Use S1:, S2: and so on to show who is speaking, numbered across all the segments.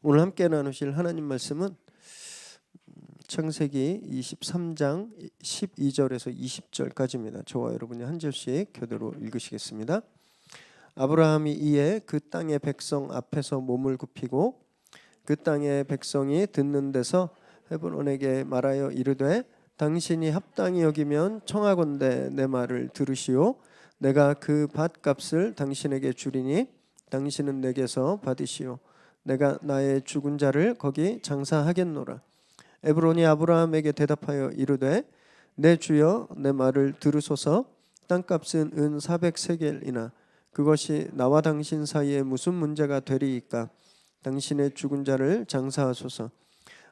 S1: 오늘 함께 나누실 하나님 말씀은 창세기 23장 12절에서 20절까지입니다. 저와 여러분이 한 절씩 교대로 읽으시겠습니다. 아브라함이 이에 그 땅의 백성 앞에서 몸을 굽히고 그 땅의 백성이 듣는 데서 헤브론에게 말하여 이르되 당신이 합당히 여기면 청하건대 내 말을 들으시오. 내가 그 밭값을 당신에게 주리니 당신은 내게서 받으시오. 내가 나의 죽은 자를 거기 장사하겠노라. 에브론이 아브라함에게 대답하여 이르되 내 주여 내 말을 들으소서. 땅값은 은 400세겔이나 그것이 나와 당신 사이에 무슨 문제가 되리이까. 당신의 죽은 자를 장사하소서.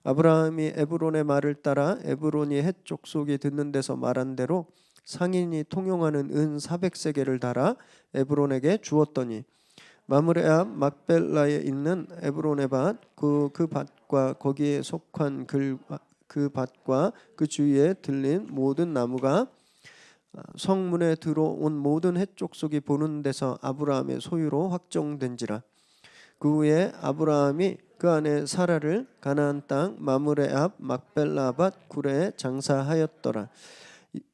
S1: 아브라함이 에브론의 말을 따라 에브론이 헷 족속이 듣는 데서 말한 대로 상인이 통용하는 은 400세겔을 달아 에브론에게 주었더니 마므레 앞 막벨라에 있는 에브론의 밭 그 밭과 거기에 속한 그 밭과 그 주위에 들린 모든 나무가 성문에 들어온 모든 헷 족속이 보는 데서 아브라함의 소유로 확정된지라. 그 후에 아브라함이 그 안에 사라를 가나안 땅 마므레 앞 막벨라 밭 구레에 장사하였더라.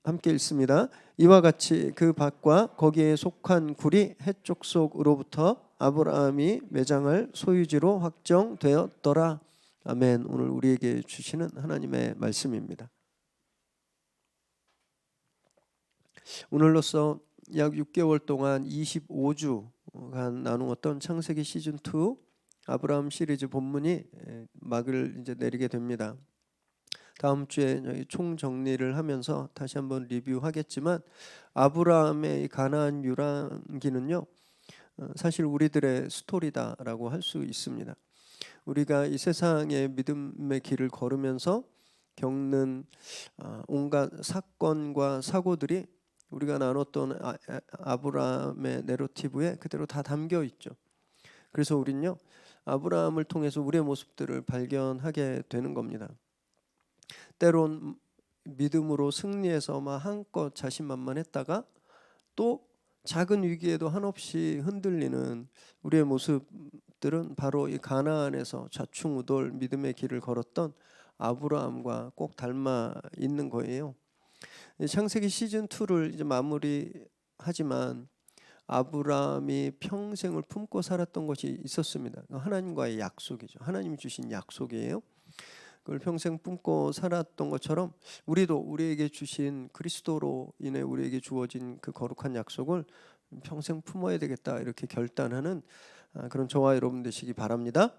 S1: 함께 읽습니다. 이와 같이 그 밭과 거기에 속한 굴이 헷 족속으로부터 아브라함이 매장할 소유지로 확정되었더라. 아멘. 오늘 우리에게 주시는 하나님의 말씀입니다. 오늘로써 약 6개월 동안 25주간 나누었던 창세기 시즌 2 아브라함 시리즈 본문이 막을 이제 내리게 됩니다. 다음 주에 저희 총정리를 하면서 다시 한번 리뷰하겠지만 아브라함의 가나안 유랑기는요, 사실 우리들의 스토리다라고 할 수 있습니다. 우리가 이 세상의 믿음의 길을 걸으면서 겪는 온갖 사건과 사고들이 우리가 나눴던 아브라함의 내러티브에 그대로 다 담겨 있죠. 그래서 우리는요, 아브라함을 통해서 우리의 모습들을 발견하게 되는 겁니다. 때론 믿음으로 승리해서 막 한껏 자신만만했다가 또 작은 위기에도 한없이 흔들리는 우리의 모습들은 바로 이 가나안에서 좌충우돌 믿음의 길을 걸었던 아브라함과 꼭 닮아 있는 거예요. 창세기 시즌 2를 이제 마무리하지만 아브라함이 평생을 품고 살았던 것이 있었습니다. 하나님과의 약속이죠. 하나님이 주신 약속이에요. 그걸 평생 품고 살았던 것처럼 우리도 우리에게 주신 그리스도로 인해 우리에게 주어진 그 거룩한 약속을 평생 품어야 되겠다 이렇게 결단하는 그런 저와 여러분 되시기 바랍니다.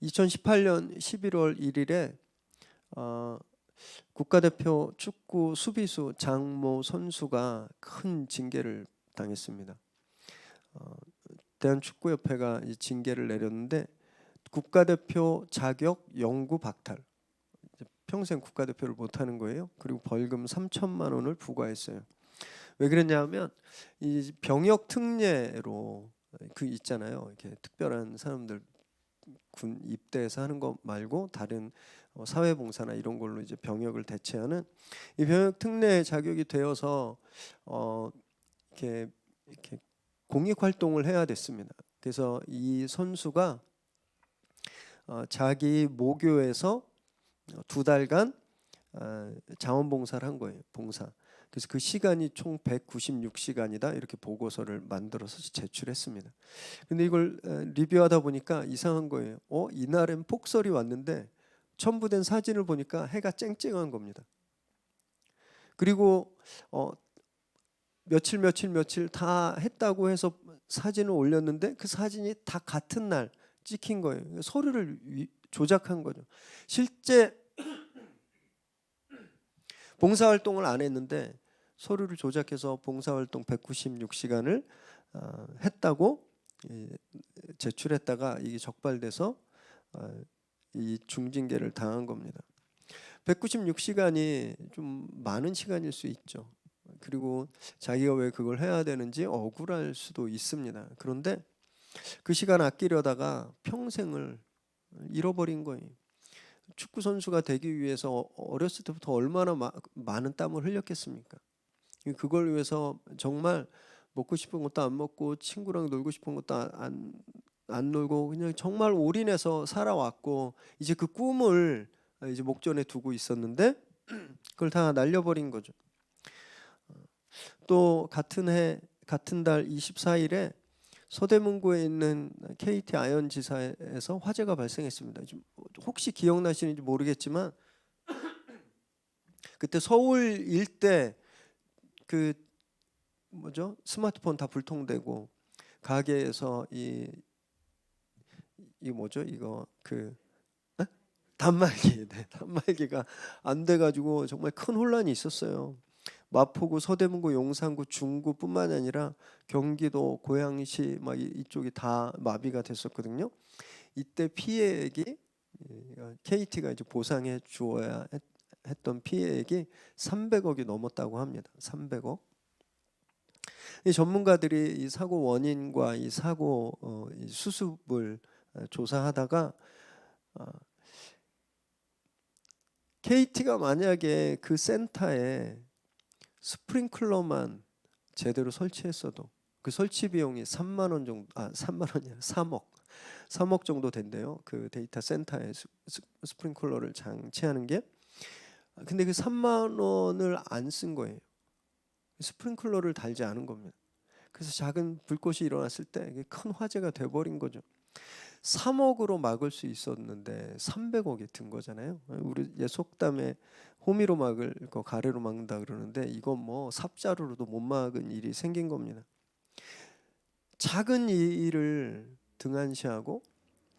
S1: 2018년 11월 1일에 국가대표 축구 수비수 장모 선수가 큰 징계를 당했습니다. 대한축구협회가 이 징계를 내렸는데 국가대표 자격 영구 박탈, 평생 국가대표를 못하는 거예요. 그리고 벌금 3천만 원을 부과했어요. 왜 그랬냐면 이 병역 특례로 그 있잖아요. 이렇게 특별한 사람들 군 입대해서 하는 거 말고 다른 사회봉사나 이런 걸로 이제 병역을 대체하는 이 병역 특례 자격이 되어서 이렇게 공익 활동을 해야 됐습니다. 그래서 이 선수가 자기 모교에서 2달간 자원봉사를 한 거예요. 봉사. 그래서 그 시간이 총 196시간이다 이렇게 보고서를 만들어서 제출했습니다. 근데 이걸 리뷰하다 보니까 이상한 거예요. 이날엔 폭설이 왔는데 첨부된 사진을 보니까 해가 쨍쨍한 겁니다. 그리고 며칠 다 했다고 해서 사진을 올렸는데 그 사진이 다 같은 날 찍힌 거예요. 서류를 조작한 거죠. 실제 봉사활동을 안 했는데 서류를 조작해서 봉사활동 196시간을 했다고 제출했다가 이게 적발돼서 이 중징계를 당한 겁니다. 196시간이 좀 많은 시간일 수 있죠. 그리고 자기가 왜 그걸 해야 되는지 억울할 수도 있습니다. 그런데 그 시간 아끼려다가 평생을 잃어버린 거예요. 축구 선수가 되기 위해서 어렸을 때부터 얼마나 많은 땀을 흘렸겠습니까? 그걸 위해서 정말 먹고 싶은 것도 안 먹고 친구랑 놀고 싶은 것도 안 놀고 그냥 정말 올인해서 살아왔고 이제 그 꿈을 이제 목전에 두고 있었는데 그걸 다 날려버린 거죠. 또 같은 해 같은 달 24일에 서대문구에 있는 KT 아현지사에서 화재가 발생했습니다. 혹시 기억나시는지 모르겠지만 그때 서울 일대 그 뭐죠? 스마트폰 다 불통되고 가게에서 이 뭐죠? 이거 그 단말기, 네, 단말기가 안 돼가지고 정말 큰 혼란이 있었어요. 마포구, 서대문구, 용산구, 중구뿐만 아니라 경기도, 고양시 막 이쪽이 다 마비가 됐었거든요. 이때 피해액이 KT가 이제 보상해 주어야 했던 피해액이 300억이 넘었다고 합니다. 300억. 이 전문가들이 이 사고 원인과 이 사고 이 수습을 조사하다가 KT가 만약에 그 센터에 스프링클러만 제대로 설치했어도 그 설치 비용이 3만 원 정도, 3만 원이 아니라 3억 정도 된대요. 그 데이터 센터에 스프링클러를 장치하는 게. 근데 그 3만 원을 안 쓴 거예요. 스프링클러를 달지 않은 겁니다. 그래서 작은 불꽃이 일어났을 때 이게 큰 화재가 돼버린 거죠. 3억으로 막을 수 있었는데 300억이 든 거잖아요. 우리 속담에 호미로 막을 거 가래로 막는다 그러는데 이건 뭐 삽자루로도 못 막은 일이 생긴 겁니다. 작은 일을 등한시하고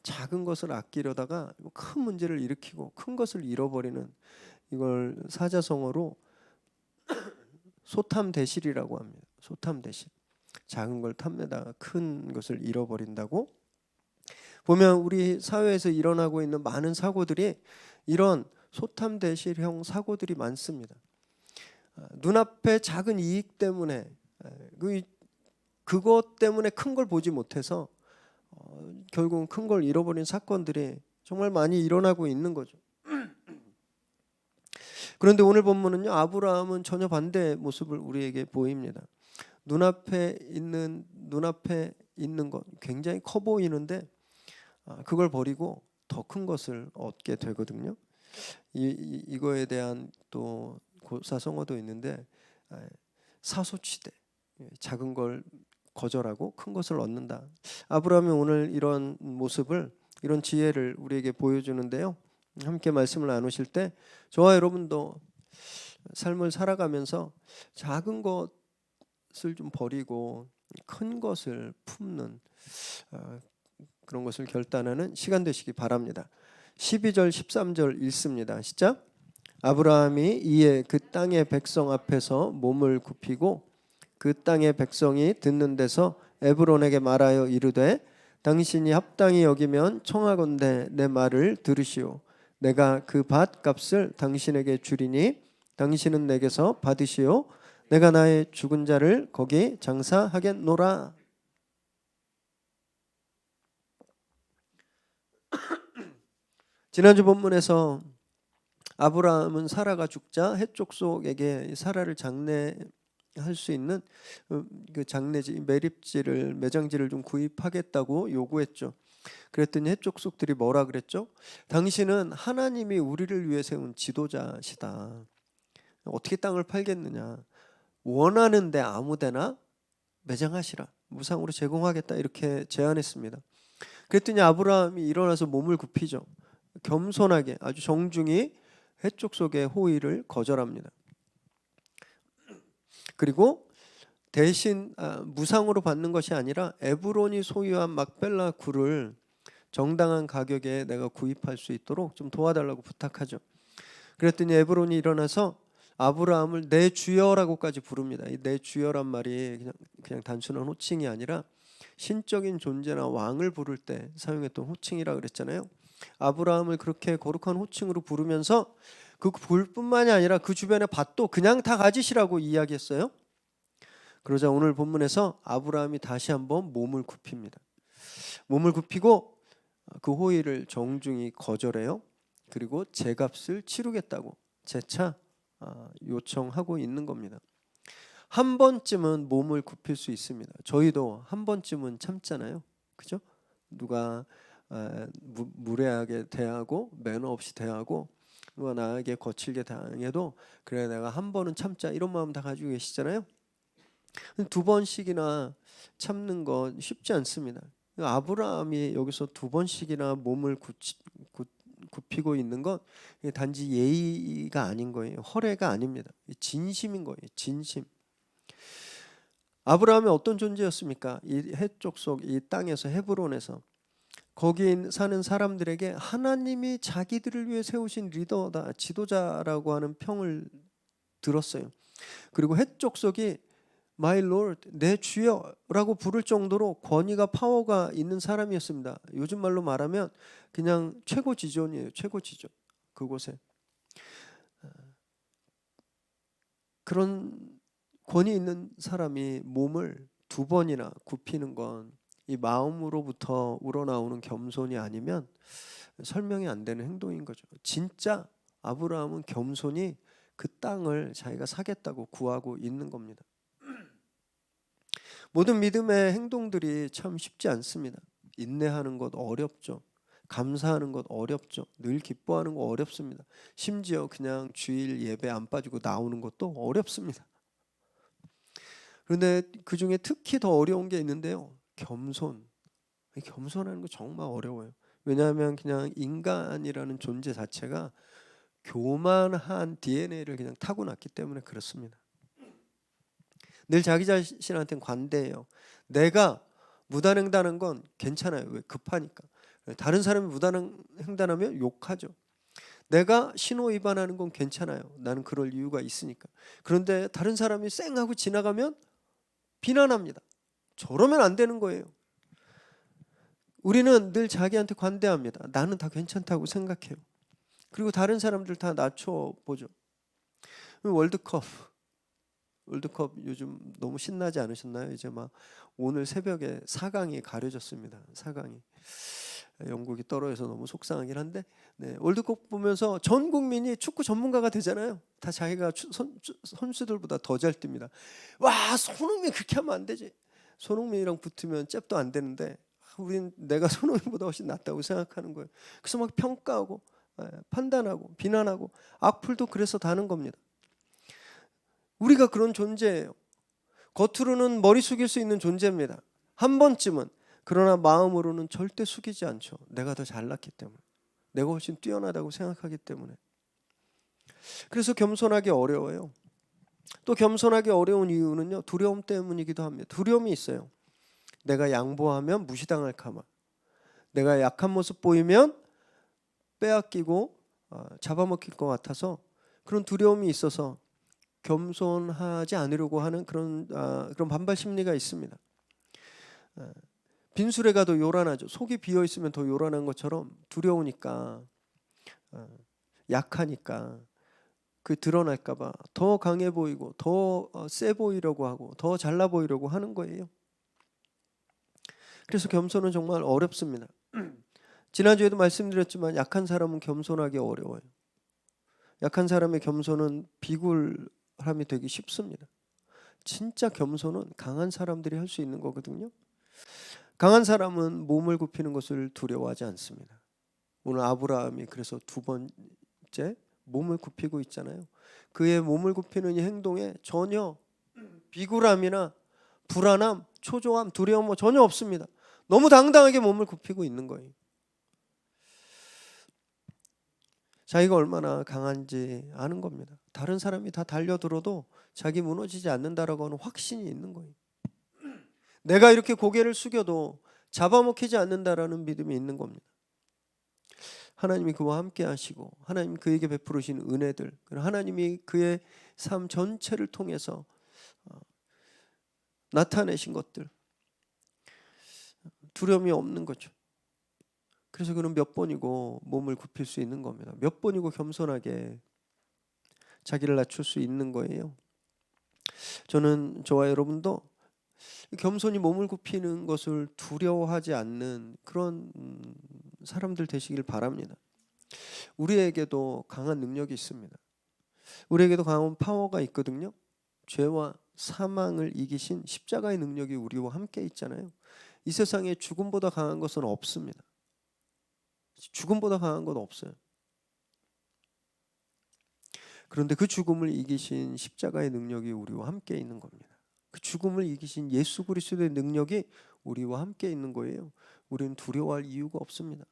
S1: 작은 것을 아끼려다가 큰 문제를 일으키고 큰 것을 잃어버리는, 이걸 사자성어로 소탐대실이라고 합니다. 소탐대실. 작은 걸 탐내다가 큰 것을 잃어버린다고. 보면 우리 사회에서 일어나고 있는 많은 사고들이 이런 소탐대실형 사고들이 많습니다. 눈앞에 작은 이익 때문에 그것 때문에 큰 걸 보지 못해서 결국은 큰 걸 잃어버린 사건들이 정말 많이 일어나고 있는 거죠. 그런데 오늘 본문은요, 아브라함은 전혀 반대의 모습을 우리에게 보입니다. 눈앞에 있는 것 굉장히 커 보이는데 그걸 버리고 더 큰 것을 얻게 되거든요. 이거에 대한 또 고사성어도 있는데 사소치대, 작은 걸 거절하고 큰 것을 얻는다. 아브라함이 오늘 이런 모습을, 이런 지혜를 우리에게 보여주는데요. 함께 말씀을 나누실 때 저와 여러분도 삶을 살아가면서 작은 것을 좀 버리고 큰 것을 품는 그런 것을 결단하는 시간 되시기 바랍니다. 12절 13절 읽습니다. 시작. 아브라함이 이에 그 땅의 백성 앞에서 몸을 굽히고 그 땅의 백성이 듣는 데서 에브론에게 말하여 이르되 당신이 합당히 여기면 청하건대 내 말을 들으시오. 내가 그 밭 값을 당신에게 주리니 당신은 내게서 받으시오. 내가 나의 죽은 자를 거기 장사하겠노라. 지난주 본문에서 아브라함은 사라가 죽자 헷족속에게 사라를 장례할 수 있는 그 장례지, 매장지를 좀 구입하겠다고 요구했죠. 그랬더니 헷족속들이 뭐라 그랬죠? 당신은 하나님이 우리를 위해 세운 지도자시다. 어떻게 땅을 팔겠느냐? 원하는데 아무데나 매장하시라. 무상으로 제공하겠다. 이렇게 제안했습니다. 그랬더니 아브라함이 일어나서 몸을 굽히죠. 겸손하게 아주 정중히 헷족속의 호의를 거절합니다. 그리고 대신 무상으로 받는 것이 아니라 에브론이 소유한 막벨라 굴을 정당한 가격에 내가 구입할 수 있도록 좀 도와달라고 부탁하죠. 그랬더니 에브론이 일어나서 아브라함을 내 주여라고까지 부릅니다. 이 내 주여란 말이 그냥 단순한 호칭이 아니라 신적인 존재나 왕을 부를 때 사용했던 호칭이라 그랬잖아요. 아브라함을 그렇게 거룩한 호칭으로 부르면서 그 굴뿐만이 아니라 그 주변의 밭도 그냥 다 가지시라고 이야기했어요. 그러자 오늘 본문에서 아브라함이 다시 한번 몸을 굽힙니다. 몸을 굽히고 그 호의를 정중히 거절해요. 그리고 제값을 치르겠다고 재차 요청하고 있는 겁니다. 한 번쯤은 몸을 굽힐 수 있습니다. 저희도 한 번쯤은 참잖아요. 그죠? 누가 무례하게 대하고 매너 없이 대하고 누가 나에게 거칠게 당해도 그래 내가 한 번은 참자 이런 마음 다 가지고 계시잖아요. 두 번씩이나 참는 건 쉽지 않습니다. 아브라함이 여기서 두 번씩이나 몸을 굽히고 있는 건 단지 예의가 아닌 거예요. 허례가 아닙니다. 진심인 거예요. 진심. 아브라함이 어떤 존재였습니까? 이 해족 이 땅에서 헤브론에서 거기 사는 사람들에게 하나님이 자기들을 위해 세우신 리더다, 지도자라고 하는 평을 들었어요. 그리고 해족속이 My Lord, 내 주여라고 부를 정도로 권위가 파워가 있는 사람이었습니다. 요즘 말로 말하면 그냥 최고 지존이에요. 최고 지존. 그곳에 그런 권위 있는 사람이 몸을 두 번이나 굽히는 건 이 마음으로부터 우러나오는 겸손이 아니면 설명이 안 되는 행동인 거죠. 진짜 아브라함은 겸손히 그 땅을 자기가 사겠다고 구하고 있는 겁니다. 모든 믿음의 행동들이 참 쉽지 않습니다. 인내하는 것 어렵죠. 감사하는 것 어렵죠. 늘 기뻐하는 거 어렵습니다. 심지어 그냥 주일 예배 안 빠지고 나오는 것도 어렵습니다. 그런데 그 중에 특히 더 어려운 게 있는데요. 겸손하는 거 정말 어려워요. 왜냐하면 그냥 인간이라는 존재 자체가 교만한 DNA를 그냥 타고났기 때문에 그렇습니다. 늘 자기 자신한테는 관대해요. 내가 무단횡단한 건 괜찮아요. 왜? 급하니까. 다른 사람이 무단횡단하면 욕하죠. 내가 신호 위반하는 건 괜찮아요. 나는 그럴 이유가 있으니까. 그런데 다른 사람이 쌩하고 지나가면 비난합니다. 저러면 안 되는 거예요. 우리는 늘 자기한테 관대합니다. 나는 다 괜찮다고 생각해요. 그리고 다른 사람들 다 낮춰보죠. 월드컵 요즘 너무 신나지 않으셨나요? 이제 막 오늘 새벽에 4강이 가려졌습니다. 4강이 영국이 떨어져서 너무 속상하긴 한데 월드컵 보면서 전 국민이 축구 전문가가 되잖아요. 다 자기가 선수들보다 더 잘 뜁니다. 와, 손흥민 그렇게 하면 안 되지. 손흥민이랑 붙으면 잽도 안 되는데 우린 내가 손흥민보다 훨씬 낫다고 생각하는 거예요. 그래서 막 평가하고 판단하고 비난하고 악플도 그래서 다는 겁니다. 우리가 그런 존재예요. 겉으로는 머리 숙일 수 있는 존재입니다. 한 번쯤은. 그러나 마음으로는 절대 숙이지 않죠. 내가 더 잘났기 때문에. 내가 훨씬 뛰어나다고 생각하기 때문에. 그래서 겸손하기 어려워요. 또 겸손하기 어려운 이유는요. 두려움 때문이기도 합니다. 두려움이 있어요. 내가 양보하면 무시당할까 봐. 내가 약한 모습 보이면 빼앗기고 잡아먹힐 것 같아서 그런 두려움이 있어서 겸손하지 않으려고 하는 그런 반발 심리가 있습니다. 빈수레가 더 요란하죠. 속이 비어 있으면 더 요란한 것처럼 두려우니까 약하니까 그 드러날까 봐 더 강해 보이고 더 세 보이려고 하고 더 잘나 보이려고 하는 거예요. 그래서 겸손은 정말 어렵습니다. 지난주에도 말씀드렸지만 약한 사람은 겸손하기 어려워요. 약한 사람의 겸손은 비굴함이 되기 쉽습니다. 진짜 겸손은 강한 사람들이 할 수 있는 거거든요. 강한 사람은 몸을 굽히는 것을 두려워하지 않습니다. 오늘 아브라함이 그래서 두 번째 몸을 굽히고 있잖아요. 그의 몸을 굽히는 이 행동에 전혀 비굴함이나 불안함, 초조함, 두려움 전혀 없습니다. 너무 당당하게 몸을 굽히고 있는 거예요. 자기가 얼마나 강한지 아는 겁니다. 다른 사람이 다 달려들어도 자기 무너지지 않는다라고 하는 확신이 있는 거예요. 내가 이렇게 고개를 숙여도 잡아먹히지 않는다라는 믿음이 있는 겁니다. 하나님이 그와 함께 하시고 하나님 그에게 베푸르신 은혜들, 하나님이 그의 삶 전체를 통해서 나타내신 것들, 두려움이 없는 거죠. 그래서 그는 몇 번이고 몸을 굽힐 수 있는 겁니다. 몇 번이고 겸손하게 자기를 낮출 수 있는 거예요. 저와 여러분도 겸손히 몸을 굽히는 것을 두려워하지 않는 그런 사람들 되시길 바랍니다. 우리에게도 강한 능력이 있습니다. 우리에게도 강한 파워가 있거든요. 죄와 사망을 이기신 십자가의 능력이 우리와 함께 있잖아요. 이 세상에 죽음보다 강한 것은 없습니다. 죽음보다 강한 건 없어요. 그런데 그 죽음을 이기신 십자가의 능력이 우리와 함께 있는 겁니다. 그 죽음을 이기신 예수 그리스도의 능력이 우리와 함께 있는 거예요. 우리는 두려워할 이유가 없습니다.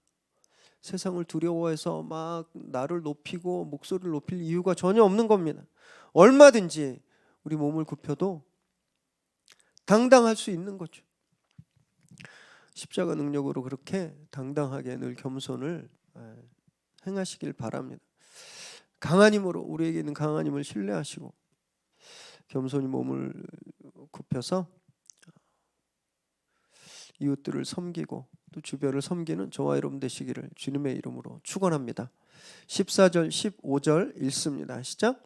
S1: 세상을 두려워해서 막 나를 높이고 목소리를 높일 이유가 전혀 없는 겁니다. 얼마든지 우리 몸을 굽혀도 당당할 수 있는 거죠. 십자가 능력으로 그렇게 당당하게 늘 겸손을 행하시길 바랍니다. 강한 힘으로, 우리에게 있는 강한 힘을 신뢰하시고 겸손히 몸을 굽혀서 이웃들을 섬기고 또 주변을 섬기는 저와 여러분 되시기를 주님의 이름으로 축원합니다. 14절 15절 읽습니다. 시작.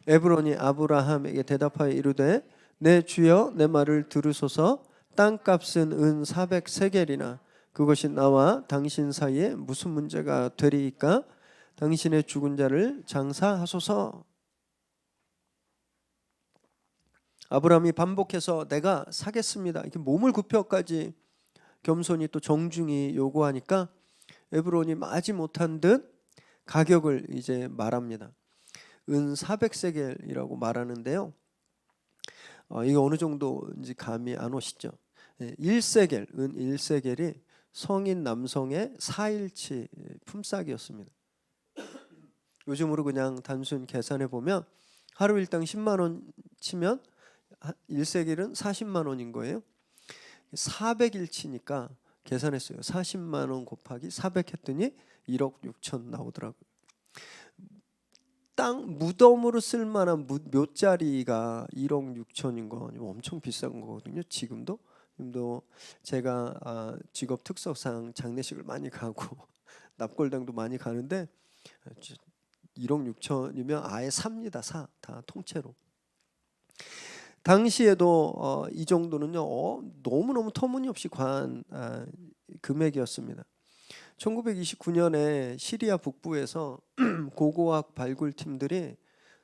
S1: 에브론이 아브라함에게 대답하여 이르되 내 주여 내 말을 들으소서. 땅값은 은 400세겔이나 그것이 나와 당신 사이에 무슨 문제가 되리이까? 당신의 죽은 자를 장사하소서. 아브라함이 반복해서 내가 사겠습니다. 이렇게 몸을 굽혀까지 겸손히 또 정중히 요구하니까 에브론이 마지 못한 듯 가격을 이제 말합니다. 은 400세겔이라고 말하는데요. 이거 어느 정도인지 감이 안 오시죠? 1세겔, 은 1세겔이 성인 남성의 4일치 품삯이었습니다. 요즘으로 그냥 단순 계산해 보면 하루 일당 10만 원 치면 1세겔은 40만 원인 거예요. 400일치니까 계산했어요. 40만 원 곱하기 400 했더니 1억 6천 나오더라고요. 땅 무덤으로 쓸만한 묘자리가 1억 6천인 건 엄청 비싼 거거든요. 지금도 제가 직업 특성상 장례식을 많이 가고 납골당도 많이 가는데 1억 6천이면 아예 삽니다. 다 통째로. 당시에도 이 정도는요 너무너무 터무니없이 과한 금액이었습니다. 1929년에 시리아 북부에서 고고학 발굴팀들이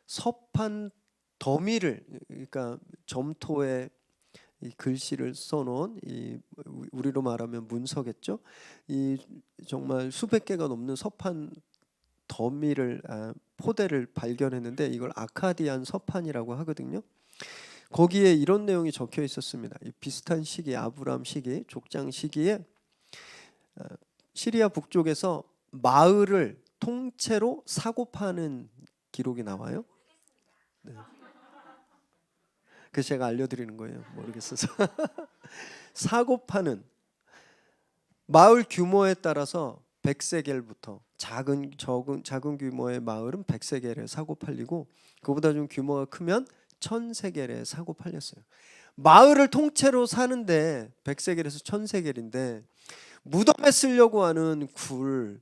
S1: 서판 더미를, 그러니까 점토에 이 글씨를 써놓은, 이 우리로 말하면 문서겠죠. 이 정말 수백 개가 넘는 서판 더미를 포대를 발견했는데 이걸 아카디안 서판이라고 하거든요. 거기에 이런 내용이 적혀 있었습니다. 비슷한 시기, 아브라함 시기, 족장 시기에 시리아 북쪽에서 마을을 통째로 사고 파는 기록이 나와요. 네. 그래서 제가 알려드리는 거예요. 모르겠어서. 사고 파는, 마을 규모에 따라서 100세겔부터 작은 규모의 마을은 100세겔에 사고 팔리고 그보다 좀 규모가 크면 1000세겔에 사고 팔렸어요. 마을을 통째로 사는데 100세겔에서 1000세겔인데 무덤에 쓰려고 하는 굴을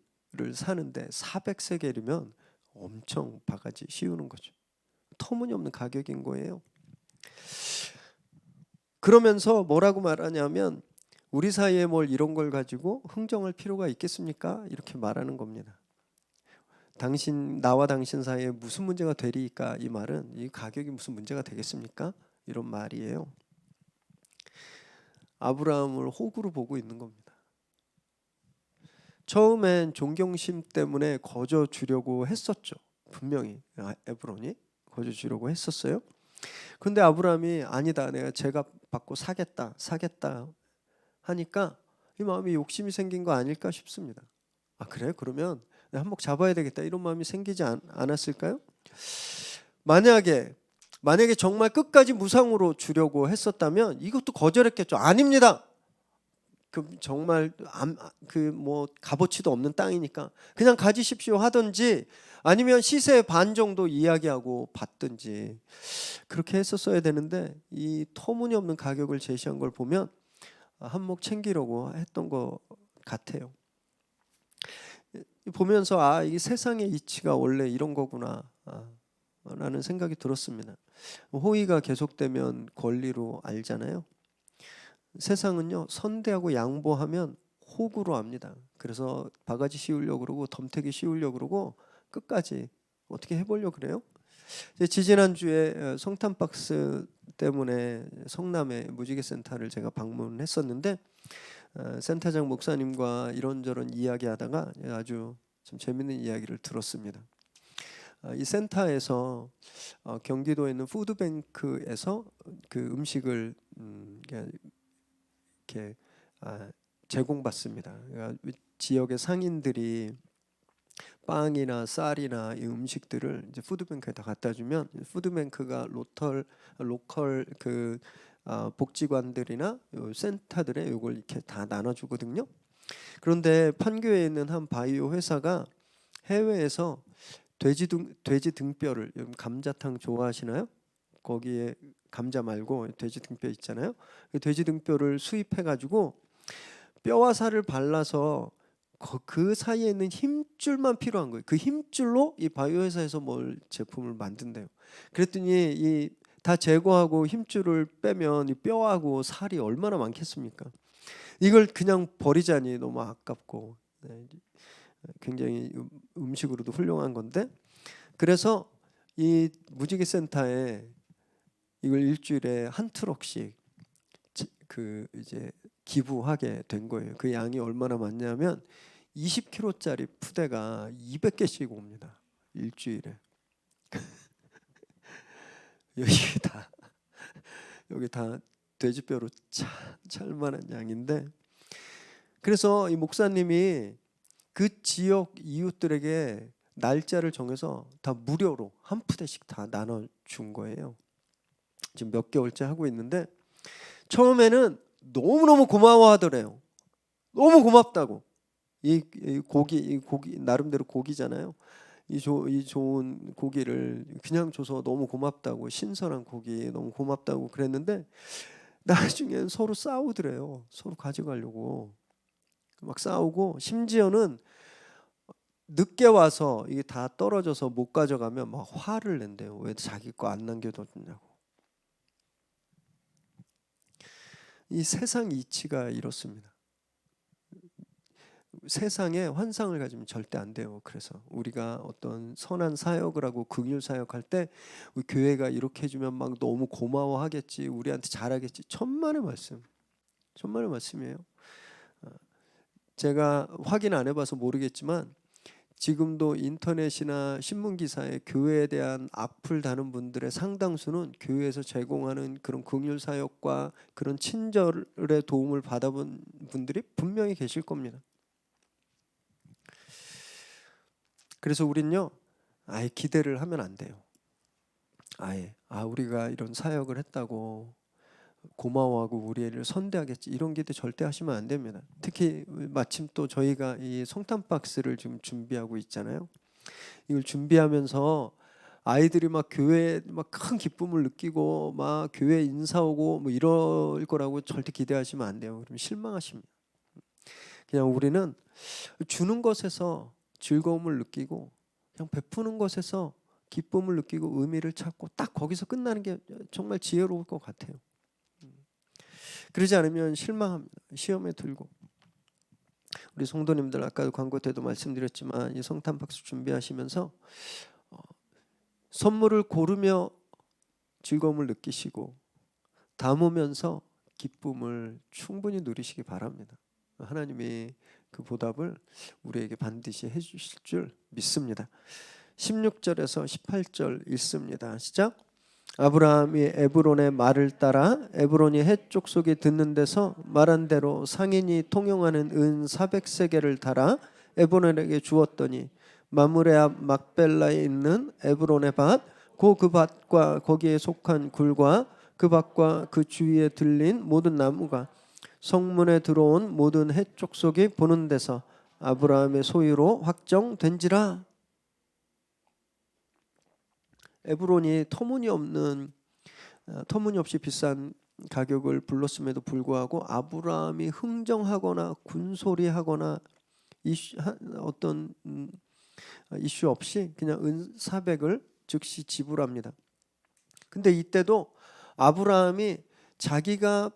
S1: 사는데 400세겔이면 엄청 바가지 씌우는 거죠. 터무니없는 가격인 거예요. 그러면서 뭐라고 말하냐면 우리 사이에 뭘 이런 걸 가지고 흥정할 필요가 있겠습니까? 이렇게 말하는 겁니다. 나와 당신 사이에 무슨 문제가 되리까? 이 말은 이 가격이 무슨 문제가 되겠습니까? 이런 말이에요. 아브라함을 호구로 보고 있는 겁니다. 처음엔 존경심 때문에 거저 주려고 했었죠. 분명히 에브론이 거저 주려고 했었어요. 근데 아브라함이 아니다, 내가 제값 받고 사겠다 하니까 이 마음이 욕심이 생긴 거 아닐까 싶습니다. 그래? 그러면 한몫 잡아야 되겠다, 이런 마음이 생기지 않았을까요? 만약에 정말 끝까지 무상으로 주려고 했었다면 이것도 거절했겠죠. 아닙니다. 정말 값어치도 없는 땅이니까 그냥 가지십시오 하든지 아니면 시세의 반 정도 이야기하고 받든지 그렇게 했었어야 되는데 이 터무니없는 가격을 제시한 걸 보면 한몫 챙기려고 했던 것 같아요. 보면서 이 세상의 이치가 원래 이런 거구나 라는 생각이 들었습니다. 호의가 계속되면 권리로 알잖아요. 세상은요 선대하고 양보하면 호구로 압니다. 그래서 바가지 씌우려고 그러고 덤태기 씌우려고 그러고 끝까지 어떻게 해보려고 그래요. 지지난주에 성탄박스 때문에 성남의 무지개 센터를 제가 방문했었는데 센터장 목사님과 이런저런 이야기하다가 아주 좀 재밌는 이야기를 들었습니다. 이 센터에서 경기도에 있는 푸드뱅크에서 그 음식을 이렇게 제공받습니다. 그러니까 지역의 상인들이 빵이나 쌀이나 이 음식들을 이제 푸드뱅크에다 갖다 주면 푸드뱅크가 로컬 그 복지관들이나 센터들에 이걸 이렇게 다 나눠주거든요. 그런데 판교에 있는 한 바이오 회사가 해외에서 돼지 등뼈를, 감자탕 좋아하시나요? 거기에 감자 말고 돼지 등뼈 있잖아요. 돼지 등뼈를 수입해가지고 뼈와 살을 발라서 그 사이에 있는 힘줄만 필요한 거예요. 그 힘줄로 이 바이오 회사에서 뭘 제품을 만든대요. 그랬더니 이 다 제거하고 힘줄을 빼면 이 뼈하고 살이 얼마나 많겠습니까? 이걸 그냥 버리자니 너무 아깝고 굉장히 음식으로도 훌륭한 건데, 그래서 이 무지개 센터에 이걸 일주일에 한 트럭씩 그 이제 기부하게 된 거예요. 그 양이 얼마나 많냐면 20kg짜리 푸대가 200개씩 옵니다. 일주일에. 여기 다 돼지뼈로 찰만한 양인데, 그래서 이 목사님이 그 지역 이웃들에게 날짜를 정해서 다 무료로 한 푸대씩 다 나눠준 거예요. 지금 몇 개월째 하고 있는데 처음에는 너무너무 고마워하더래요. 너무 고맙다고. 이 고기 나름대로 고기잖아요. 이 좋은 고기를 그냥 줘서 너무 고맙다고, 신선한 고기 너무 고맙다고 그랬는데 나중엔 서로 싸우더래요. 서로 가져가려고 막 싸우고, 심지어는 늦게 와서 이게 다 떨어져서 못 가져가면 막 화를 낸대요. 왜 자기 거 안 남겨뒀냐고. 이 세상 이치가 이렇습니다. 세상에 환상을 가지면 절대 안 돼요. 그래서 우리가 어떤 선한 사역을 하고 긍휼 사역할 때 우리 교회가 이렇게 해주면 막 너무 고마워하겠지, 우리한테 잘하겠지. 천만의 말씀이에요. 제가 확인 안 해봐서 모르겠지만 지금도 인터넷이나 신문 기사에 교회에 대한 악플 다는 분들의 상당수는 교회에서 제공하는 그런 긍휼 사역과 그런 친절의 도움을 받아본 분들이 분명히 계실 겁니다. 그래서 우린요, 아예 기대를 하면 안 돼요. 아예 우리가 이런 사역을 했다고 고마워하고 우리를 선대하겠지, 이런 기대 절대 하시면 안 됩니다. 특히 마침 또 저희가 이 성탄 박스를 지금 준비하고 있잖아요. 이걸 준비하면서 아이들이 막 교회에 막 큰 기쁨을 느끼고 막 교회 인사 오고 뭐 이럴 거라고 절대 기대하시면 안 돼요. 그러면 실망하십니다. 그냥 우리는 주는 것에서 즐거움을 느끼고 그냥 베푸는 것에서 기쁨을 느끼고 의미를 찾고 딱 거기서 끝나는 게 정말 지혜로울 것 같아요. 그러지 않으면 실망합니다. 시험에 들고. 우리 성도님들 아까도 광고 때도 말씀드렸지만 이 성탄 박스 준비하시면서 선물을 고르며 즐거움을 느끼시고 담으면서 기쁨을 충분히 누리시기 바랍니다. 하나님이 그 보답을 우리에게 반드시 해주실 줄 믿습니다. 16절에서 18절 읽습니다. 시작. 아브라함이 에브론의 말을 따라 에브론이 해쪽 속에 듣는 데서 말한 대로 상인이 통용하는 은 400세겔을 달아 에브론에게 주었더니 마므레 앞 막벨라에 있는 에브론의 밭, 그 밭과 거기에 속한 굴과 그 밭과 그 주위에 들린 모든 나무가 성문에 들어온 모든 해쪽 속이 보는 데서 아브라함의 소유로 확정된지라. 에브론이 터무니없이 비싼 가격을 불렀음에도 불구하고 아브라함이 흥정하거나 군소리하거나 어떤 이슈 없이 그냥 은 400을 즉시 지불합니다. 근데 이때도 아브라함이 자기가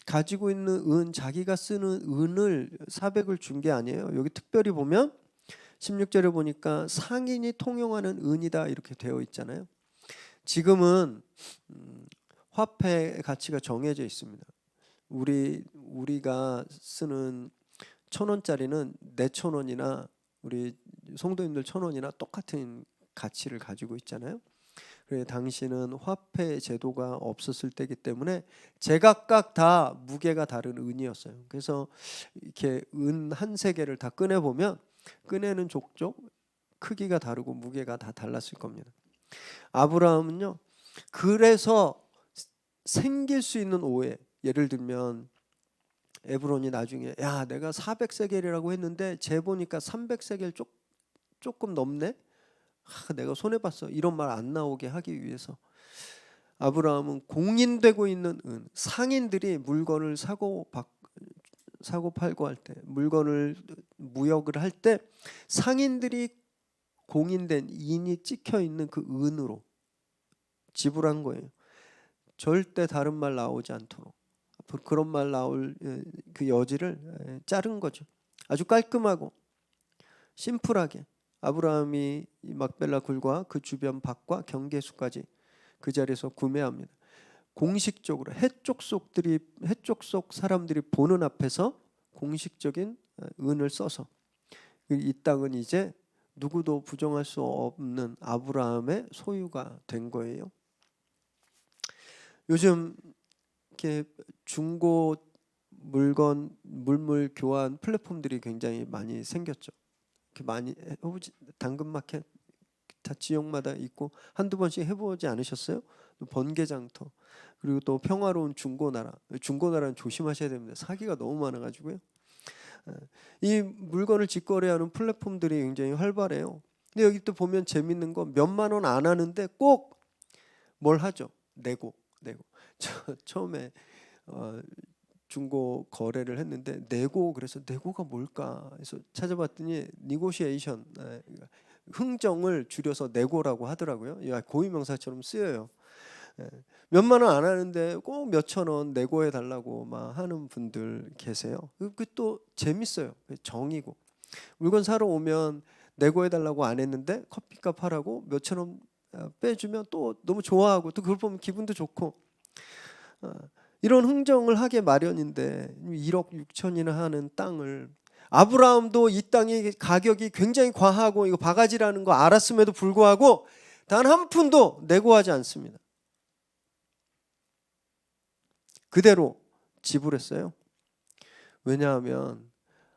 S1: 가지고 있는 자기가 쓰는 은을 400을 준 게 아니에요. 여기 특별히 보면 16절에 보니까 상인이 통용하는 은이다 이렇게 되어 있잖아요. 지금은 화폐 가치가 정해져 있습니다. 우리가 쓰는 1,000원짜리는 내 1,000원이나 우리 성도님들 1,000원이나 똑같은 가치를 가지고 있잖아요. 그래 당시는 화폐 제도가 없었을 때이기 때문에 제각각 다 무게가 다른 은이었어요. 그래서 이렇게 은 한 세개를 다 꺼내 보면 꺼내는 족족 크기가 다르고 무게가 다 달랐을 겁니다. 아브라함은요. 그래서 생길 수 있는 오해, 예를 들면 에브론이 나중에 야 내가 400세겔이라고 했는데 재보니까 300세겔 조금 넘네. 내가 손해봤어. 이런 말 안 나오게 하기 위해서 아브라함은 공인되고 있는 은, 상인들이 물건을 사고 팔고 할 때, 물건을 무역을 할 때 상인들이 공인된 인이 찍혀 있는 그 은으로 지불한 거예요. 절대 다른 말 나오지 않도록 그런 말 나올 그 여지를 자른 거죠. 아주 깔끔하고 심플하게 아브라함이 막벨라 굴과 그 주변 밭과 경계수까지 그 자리에서 구매합니다. 공식적으로 해쪽 속 사람들이 보는 앞에서 공식적인 은을 써서 이 땅은 이제 누구도 부정할 수 없는 아브라함의 소유가 된 거예요. 요즘 이렇게 중고 물물 교환 플랫폼들이 굉장히 많이 생겼죠. 이렇게 많이 당근마켓 다 지역마다 있고 한두 번씩 해보지 않으셨어요? 번개장터 그리고 또 평화로운 중고나라는 조심하셔야 됩니다. 사기가 너무 많아가지고요. 이 물건을 직거래하는 플랫폼들이 굉장히 활발해요. 근데 여기 또 보면 재밌는 거 몇만 원 안 하는데 꼭 뭘 하죠? 내고. 처음에 중고 거래를 했는데 그래서 내고가 뭘까 해서 찾아봤더니 니고시에이션, 흥정을 줄여서 내고라고 하더라고요. 고유명사처럼 쓰여요. 몇만 원 안 하는데 꼭 몇천 원 내고해 달라고 막 하는 분들 계세요. 그 또 재밌어요. 정이고 물건 사러 오면 내고해 달라고 안 했는데 커피값 하라고 몇천 원 빼주면 또 너무 좋아하고 또 그걸 보면 기분도 좋고 이런 흥정을 하게 마련인데 1억 6천이나 하는 땅을 아브라함도 이 땅의 가격이 굉장히 과하고 이거 바가지라는 거 알았음에도 불구하고 단 한 푼도 내고하지 않습니다. 그대로 지불했어요. 왜냐하면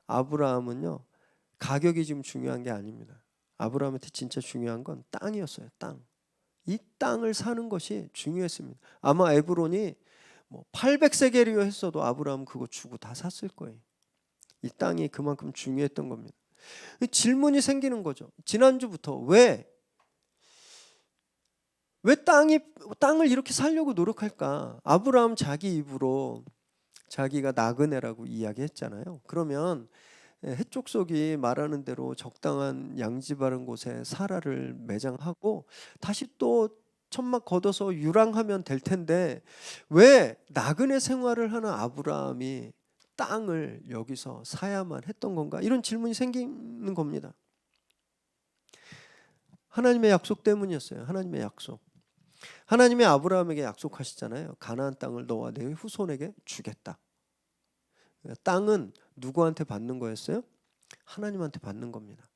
S1: 아브라함은요 가격이 지금 중요한 게 아닙니다. 아브라함한테 진짜 중요한 건 땅이었어요. 땅. 이 땅을 사는 것이 중요했습니다. 아마 에브론이 800세겔이요 했어도 아브라함 그거 주고 다 샀을 거예요. 이 땅이 그만큼 중요했던 겁니다. 질문이 생기는 거죠. 지난주부터 왜 땅을 이렇게 살려고 노력할까? 아브라함 자기 입으로 자기가 나그네라고 이야기했잖아요. 그러면 해족속이 말하는 대로 적당한 양지 바른 곳에 사라를 매장하고 다시 또 천막 걷어서 유랑하면 될 텐데 왜 나그네 생활을 하는 아브라함이 땅을 여기서 사야만 했던 건가? 이런 질문이 생기는 겁니다. 하나님의 약속 때문이었어요. 하나님의 약속. 하나님이 아브라함에게 약속하시잖아요. 가나안 땅을 너와 내 후손에게 주겠다. 땅은 누구한테 받는 거였어요? 하나님한테 받는 겁니다.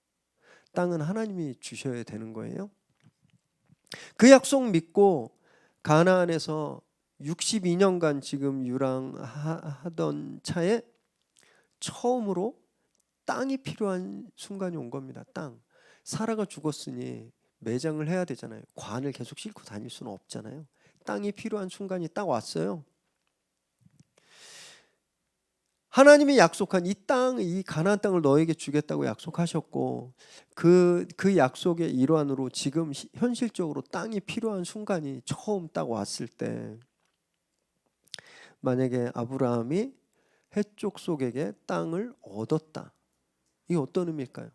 S1: 땅은 하나님이 주셔야 되는 거예요. 그 약속 믿고 가나안에서 62년간 지금 유랑하던 차에 처음으로 땅이 필요한 순간이 온 겁니다. 땅. 사라가 죽었으니 매장을 해야 되잖아요. 관을 계속 싣고 다닐 수는 없잖아요. 땅이 필요한 순간이 딱 왔어요. 하나님이 약속한 이 땅, 이 가나안 땅을 너에게 주겠다고 약속하셨고 그 약속의 일환으로 지금 현실적으로 땅이 필요한 순간이 처음 딱 왔을 때 만약에 아브라함이 해족속에게 땅을 얻었다. 이게 어떤 의미일까요?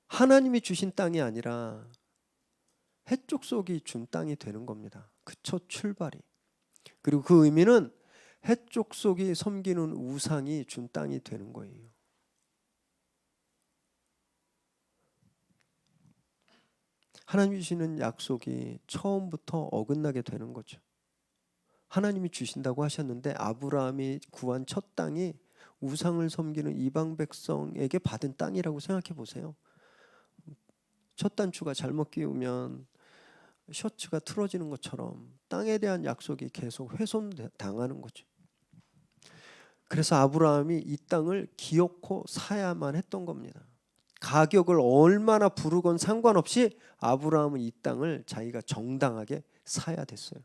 S1: 하나님이 주신 땅이 아니라 해족속이 준 땅이 되는 겁니다. 그 첫 출발이. 그리고 그 의미는 해족속이 섬기는 우상이 준 땅이 되는 거예요. 하나님이 주시는 약속이 처음부터 어긋나게 되는 거죠. 하나님이 주신다고 하셨는데 아브라함이 구한 첫 땅이 우상을 섬기는 이방 백성에게 받은 땅이라고 생각해 보세요. 첫 단추가 잘못 끼우면 셔츠가 틀어지는 것처럼 땅에 대한 약속이 계속 훼손당하는 거죠. 그래서 아브라함이 이 땅을 기어코 사야만 했던 겁니다. 가격을 얼마나 부르건 상관없이 아브라함은 이 땅을 자기가 정당하게 사야 됐어요.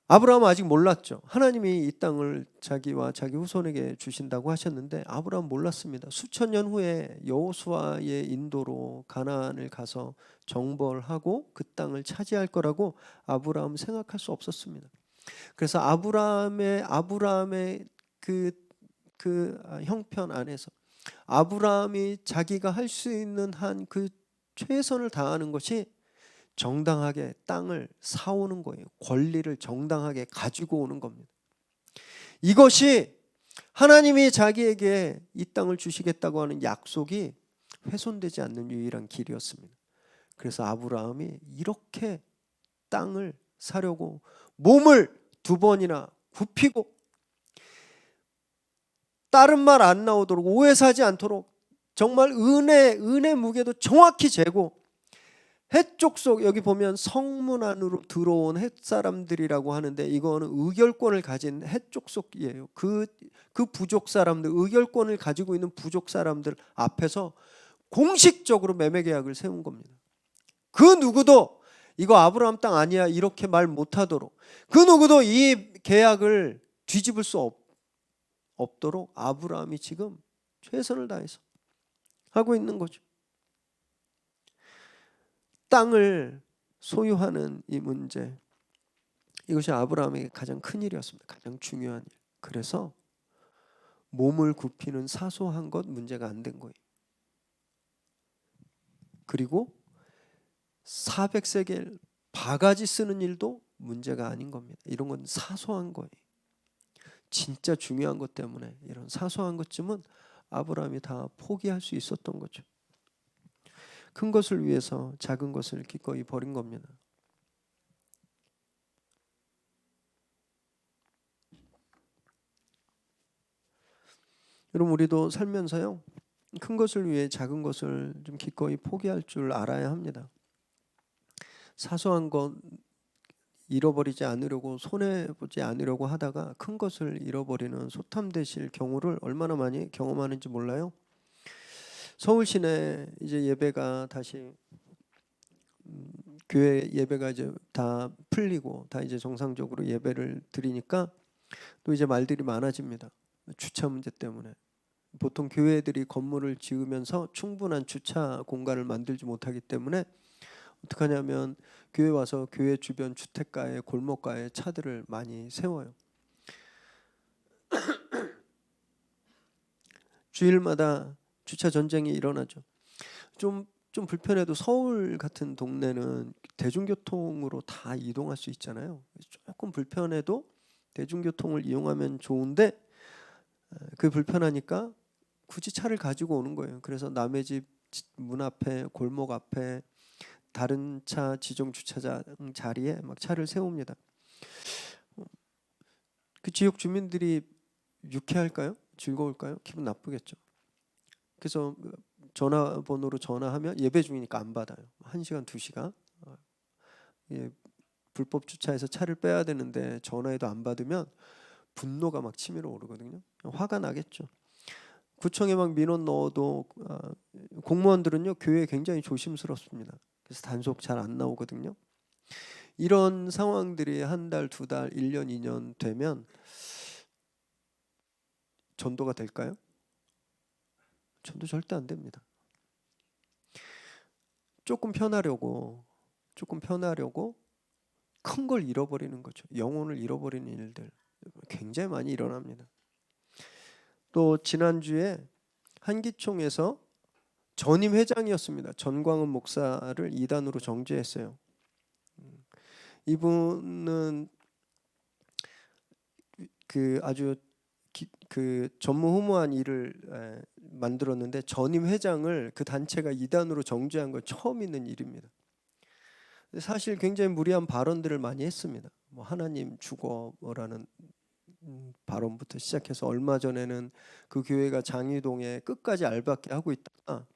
S1: 아브라함은 아직 몰랐죠. 하나님이 이 땅을 자기와 자기 후손에게 주신다고 하셨는데 아브라함은 몰랐습니다. 수천 년 후에 여호수아의 인도로 가나안을 가서 정벌하고 그 땅을 차지할 거라고 아브라함은 생각할 수 없었습니다. 그래서 아브라함의 그 형편 안에서 아브라함이 자기가 할 수 있는 한 그 최선을 다하는 것이 정당하게 땅을 사오는 거예요. 권리를 정당하게 가지고 오는 겁니다. 이것이 하나님이 자기에게 이 땅을 주시겠다고 하는 약속이 훼손되지 않는 유일한 길이었습니다. 그래서 아브라함이 이렇게 땅을 사려고 몸을 2번이나 굽히고 다른 말 안 나오도록 오해 사지 않도록 정말 은혜 무게도 정확히 재고 헷 쪽 여기 보면 성문 안으로 들어온 헷 사람들이라고 하는데 이거는 의결권을 가진 헷 족속이에요. 그 부족 사람들, 의결권을 가지고 있는 부족 사람들 앞에서 공식적으로 매매 계약을 세운 겁니다. 그 누구도 이거 아브라함 땅 아니야 이렇게 말 못하도록, 그 누구도 이 계약을 뒤집을 수 없도록 아브라함이 지금 최선을 다해서 하고 있는 거죠. 땅을 소유하는 이 문제, 이것이 아브라함에게 가장 큰 일이었습니다. 가장 중요한 일. 그래서 몸을 굽히는 사소한 것 문제가 안 된 거예요. 그리고 400세겔 바가지 쓰는 일도 문제가 아닌 겁니다. 이런 건 사소한 거예요. 진짜 중요한 것 때문에 이런 사소한 것쯤은 아브라함이 다 포기할 수 있었던 거죠. 큰 것을 위해서 작은 것을 기꺼이 버린 겁니다. 여러분, 우리도 살면서요, 큰 것을 위해 작은 것을 좀 기꺼이 포기할 줄 알아야 합니다. 사소한 것 잃어버리지 않으려고, 손해보지 않으려고 하다가 큰 것을 잃어버리는 소탐되실 경우를 얼마나 많이 경험하는지 몰라요. 서울 시내 이제 예배가 다시 교회 예배가 이제 다 풀리고 다 이제 정상적으로 예배를 드리니까 또 이제 말들이 많아집니다. 주차 문제 때문에 보통 교회들이 건물을 지으면서 충분한 주차 공간을 만들지 못하기 때문에 어떻게 하냐면 교회 와서 교회 주변 주택가에 골목가에 차들을 많이 세워요. 주일마다 주차 전쟁이 일어나죠. 좀 불편해도 서울 같은 동네는 대중교통으로 다 이동할 수 있잖아요. 조금 불편해도 대중교통을 이용하면 좋은데 그 불편하니까 굳이 차를 가지고 오는 거예요. 그래서 남의 집 문 앞에, 골목 앞에, 다른 차 지정 주차장 자리에 막 차를 세웁니다. 그 지역 주민들이 유쾌할까요? 즐거울까요? 기분 나쁘겠죠. 그래서 전화번호로 전화하면 예배 중이니까 안 받아요. 1시간, 2시간. 불법 주차해서 차를 빼야 되는데 전화해도 안 받으면 분노가 막 치밀어 오르거든요. 화가 나겠죠. 구청에 막 민원 넣어도 공무원들은요 교회에 굉장히 조심스럽습니다. 그래서 단속 잘 안 나오거든요. 이런 상황들이 1달, 2달, 1년, 2년 되면 전도가 될까요? 전도 절대 안 됩니다. 조금 편하려고 큰 걸 잃어버리는 거죠. 영혼을 잃어버리는 일들 굉장히 많이 일어납니다. 또 지난주에 한기총에서 전임 회장이었습니다. 전광훈 목사를 이단으로 정죄했어요. 이분은 그 아주 그 전무후무한 일을 만들었는데 전임 회장을 그 단체가 이단으로 정죄한 건 처음 있는 일입니다. 사실 굉장히 무리한 발언들을 많이 했습니다. 뭐 하나님 죽어 뭐라는 발언부터 시작해서 얼마 전에는 그 교회가 장위동에 끝까지 알받게 하고 있다가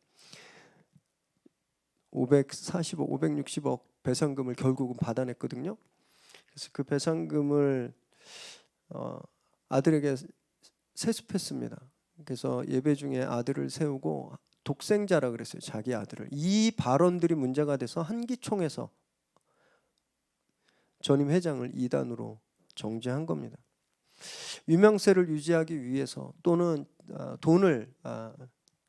S1: 540억, 560억 배상금을 결국은 받아냈거든요. 그래서 그 배상금을 아들에게 세습했습니다. 그래서 예배 중에 아들을 세우고 독생자라 그랬어요. 자기 아들을. 이 발언들이 문제가 돼서 한기총에서 전임 회장을 이단으로 정죄한 겁니다. 유명세를 유지하기 위해서 또는 돈을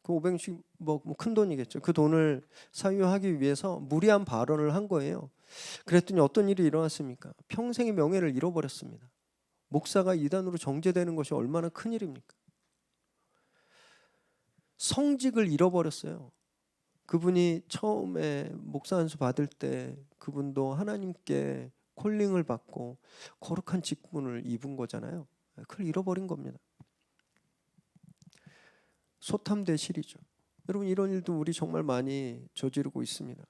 S1: 그 560억 큰 돈이겠죠. 그 돈을 사유하기 위해서 무리한 발언을 한 거예요. 그랬더니 어떤 일이 일어났습니까? 평생의 명예를 잃어버렸습니다. 목사가 이단으로 정죄되는 것이 얼마나 큰 일입니까? 성직을 잃어버렸어요. 그분이 처음에 목사 안수 받을 때 그분도 하나님께 콜링을 받고 거룩한 직분을 입은 거잖아요. 그걸 잃어버린 겁니다. 소탐대실이죠. 여러분 이런 일도 우리 정말 많이 저지르고 있습니다.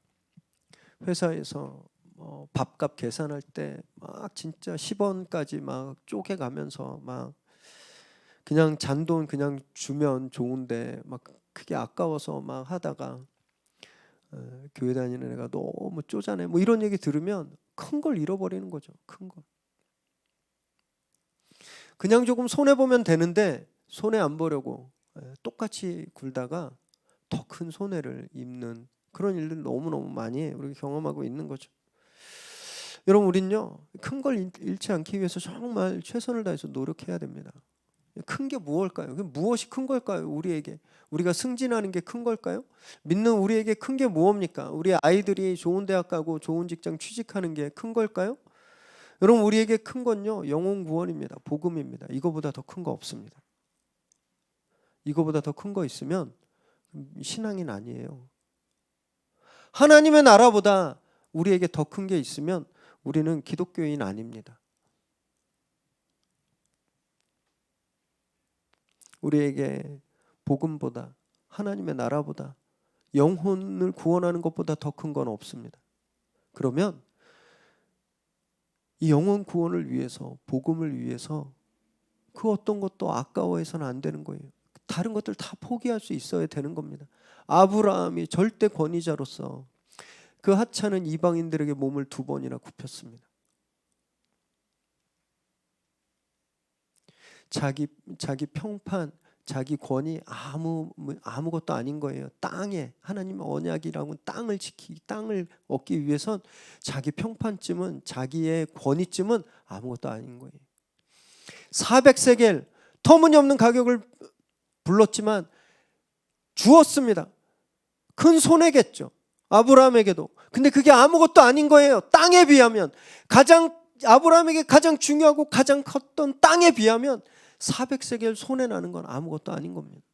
S1: 회사에서 밥값 계산할 때 막 진짜 10원까지 막 쪼개가면서 막 그냥 잔돈 그냥 주면 좋은데 막 그게 아까워서 막 하다가 교회 다니는 애가 너무 쪼잔해 뭐 이런 얘기 들으면 큰 걸 잃어버리는 거죠. 큰 걸. 그냥 조금 손해 보면 되는데 손해 안 보려고 똑같이 굴다가 더 큰 손해를 입는 그런 일들 너무너무 많이 우리가 경험하고 있는 거죠. 여러분 우린요 큰 걸 잃지 않기 위해서 정말 최선을 다해서 노력해야 됩니다. 큰 게 무엇일까요? 무엇이 큰 걸까요? 우리에게 우리가 승진하는 게 큰 걸까요? 믿는 우리에게 큰 게 무엇입니까? 우리 아이들이 좋은 대학 가고 좋은 직장 취직하는 게 큰 걸까요? 여러분 우리에게 큰 건요 영혼 구원입니다. 복음입니다. 이거보다 더 큰 거 없습니다. 이거보다 더 큰 거 있으면 신앙인 아니에요. 하나님의 나라보다 우리에게 더 큰 게 있으면 우리는 기독교인 아닙니다. 우리에게 복음보다 하나님의 나라보다 영혼을 구원하는 것보다 더 큰 건 없습니다. 그러면 이 영혼 구원을 위해서 복음을 위해서 그 어떤 것도 아까워해서는 안 되는 거예요. 다른 것들 다 포기할 수 있어야 되는 겁니다. 아브라함이 절대 권위자로서 그 하찮은 이방인들에게 몸을 2번이나 굽혔습니다. 자기 평판, 자기 권위 아무것도 아닌 거예요. 땅에 하나님의 언약이라고 땅을 지키기, 땅을 얻기 위해선 자기 평판쯤은 자기의 권위쯤은 아무것도 아닌 거예요. 400세겔 터무니없는 가격을 불렀지만 주었습니다. 큰 손해겠죠. 아브라함에게도. 근데 그게 아무것도 아닌 거예요. 땅에 비하면 아브라함에게 가장 중요하고 가장 컸던 땅에 비하면 400세겔 손해나는 건 아무것도 아닌 겁니다.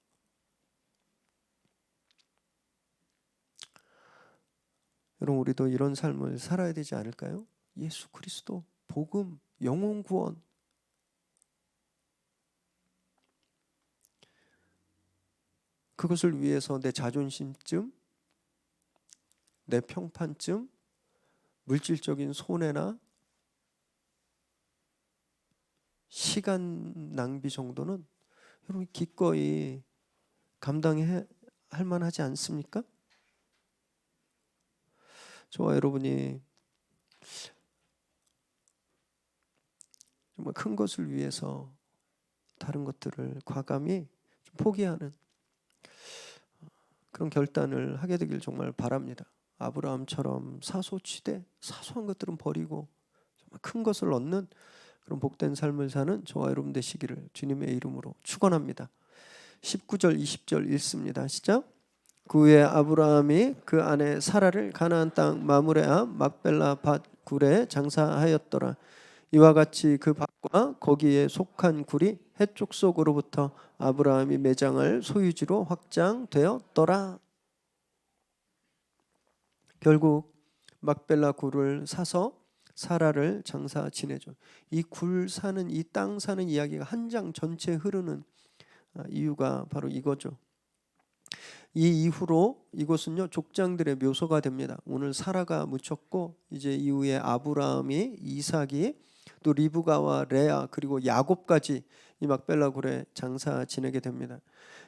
S1: 여러분 우리도 이런 삶을 살아야 되지 않을까요? 예수 그리스도, 복음, 영혼 구원 그것을 위해서 내 자존심쯤, 내 평판쯤, 물질적인 손해나 시간 낭비 정도는 여러분 기꺼이 감당할 만하지 않습니까? 저와 여러분이 정말 큰 것을 위해서 다른 것들을 과감히 포기하는 그런 결단을 하게 되길 정말 바랍니다. 아브라함처럼 사소치되 사소한 것들은 버리고 정말 큰 것을 얻는 그런 복된 삶을 사는 저와 여러분 되시기를 주님의 이름으로 축원합니다. 19절 20절 읽습니다. 시작. 그 후에 아브라함이 그 아내 사라를 가나안 땅 마므레 앞 막벨라 밭 굴에 장사하였더라. 이와 같이 그 밭과 거기에 속한 굴이 해쪽 속으로부터 아브라함이 매장할 소유지로 확장되었더라. 결국 막벨라 굴을 사서 사라를 장사 지내죠. 이 굴 사는, 이 땅 사는 이야기가 한 장 전체에 흐르는 이유가 바로 이거죠. 이 이후로 이곳은요 족장들의 묘소가 됩니다. 오늘 사라가 묻혔고 이제 이후에 아브라함이, 이삭이, 또 리브가와 레아, 그리고 야곱까지 이 막벨라 굴에 장사 지내게 됩니다.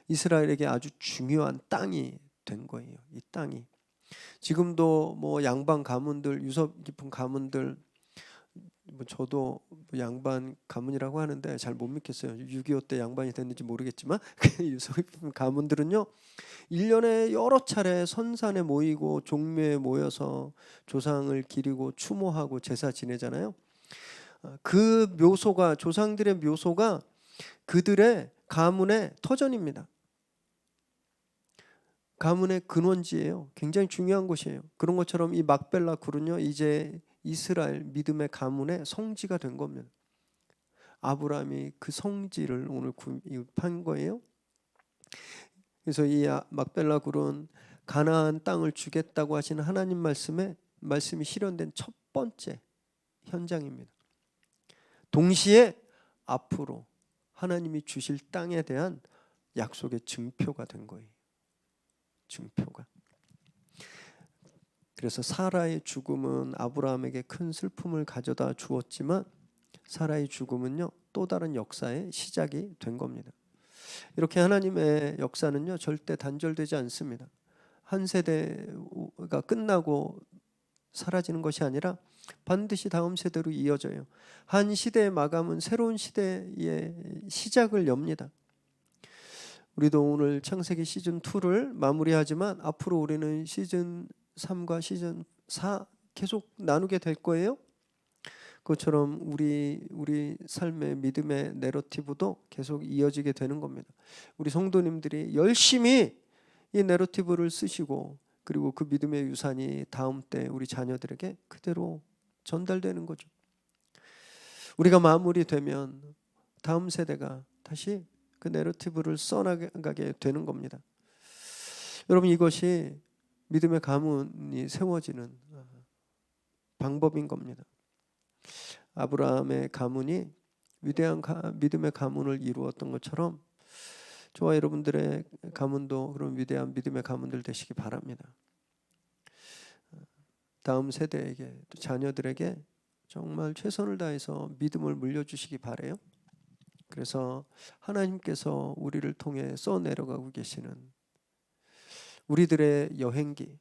S1: 이스라엘에게 아주 중요한 땅이 된 거예요. 이 땅이 지금도 뭐 양반 가문들, 유서 깊은 가문들, 뭐 저도 양반 가문이라고 하는데 잘 못 믿겠어요. 6.25 때 양반이 됐는지 모르겠지만 유서 깊은 가문들은요 1년에 여러 차례 선산에 모이고 종묘에 모여서 조상을 기리고 추모하고 제사 지내잖아요. 그 묘소가, 조상들의 묘소가 그들의 가문의 터전입니다. 가문의 근원지예요. 굉장히 중요한 곳이에요. 그런 것처럼 이 막벨라 굴은요 이제 이스라엘 믿음의 가문의 성지가 된 겁니다. 아브라함이 그 성지를 오늘 구입한 거예요. 그래서 이 막벨라 굴은 가나안 땅을 주겠다고 하시는 하나님 말씀이 실현된 첫 번째 현장입니다. 동시에 앞으로 하나님이 주실 땅에 대한 약속의 증표가 된 거예요. 증표가. 그래서 사라의 죽음은 아브라함에게 큰 슬픔을 가져다 주었지만 사라의 죽음은요 또 다른 역사의 시작이 된 겁니다. 이렇게 하나님의 역사는요 절대 단절되지 않습니다. 한 세대가 끝나고 사라지는 것이 아니라 반드시 다음 세대로 이어져요. 한 시대의 마감은 새로운 시대의 시작을 엽니다. 우리도 오늘 창세기 시즌 2를 마무리하지만 앞으로 우리는 시즌 3과 시즌 4 계속 나누게 될 거예요. 그것처럼 우리 삶의 믿음의 내러티브도 계속 이어지게 되는 겁니다. 우리 성도님들이 열심히 이 내러티브를 쓰시고 그리고 그 믿음의 유산이 다음 때 우리 자녀들에게 그대로 전달되는 거죠. 우리가 마무리되면 다음 세대가 다시 그 내러티브를 써나가게 되는 겁니다. 여러분 이것이 믿음의 가문이 세워지는 방법인 겁니다. 아브라함의 가문이 위대한 믿음의 가문을 이루었던 것처럼 저와 여러분들의 가문도 그런 위대한 믿음의 가문들 되시기 바랍니다. 다음 세대에게 또 자녀들에게 정말 최선을 다해서 믿음을 물려주시기 바라요. 그래서 하나님께서 우리를 통해 써내려가고 계시는 우리들의 여행기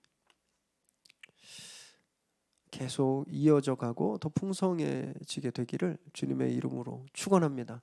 S1: 계속 이어져 가고 더 풍성해지게 되기를 주님의 이름으로 축원합니다.